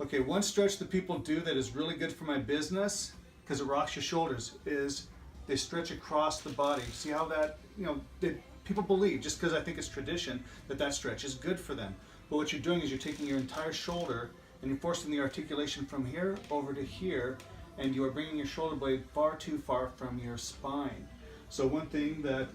Okay, one stretch that people do that is really good for my business, because it rocks your shoulders, is they stretch across the body. See how that, people believe, just because I think it's tradition, that stretch is good for them. But what you're doing is you're taking your entire shoulder and you're forcing the articulation from here over to here, and you are bringing your shoulder blade far too far from your spine. So one thing that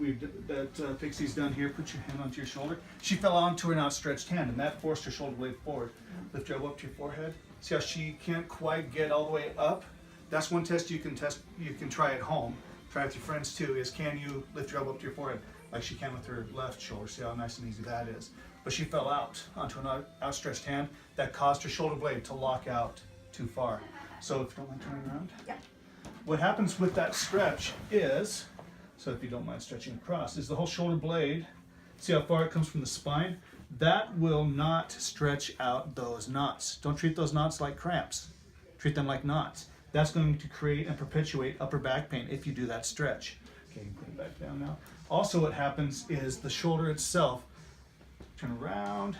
Pixie's done here, put your hand onto your shoulder. She fell onto an outstretched hand, and that forced her shoulder blade forward. Lift your elbow up to your forehead. See how she can't quite get all the way up? That's one test you can try at home. Try it with your friends too, is can you lift your elbow up to your forehead like she can with her left shoulder. See how nice and easy that is. But she fell out onto an outstretched hand. That caused her shoulder blade to lock out too far. So if you don't mind turning around. Yeah. What happens with that stretch is, so if you don't mind stretching across, is the whole shoulder blade, see how far it comes from the spine? That will not stretch out those knots. Don't treat those knots like cramps. Treat them like knots. That's going to create and perpetuate upper back pain if you do that stretch. Okay, you can put it back down now. Also what happens is the shoulder itself, turn around,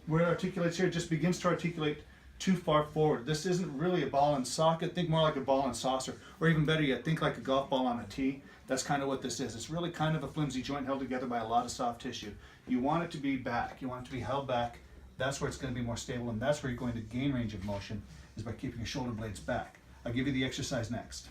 where it articulates here, it just begins to articulate too far forward. This isn't really a ball and socket. Think more like a ball and saucer, or even better yet, think like a golf ball on a tee. That's kind of what this is. It's really kind of a flimsy joint held together by a lot of soft tissue. You want it to be back. You want it to be held back. That's where it's going to be more stable, and that's where you're going to gain range of motion, is by keeping your shoulder blades back. I'll give you the exercise next.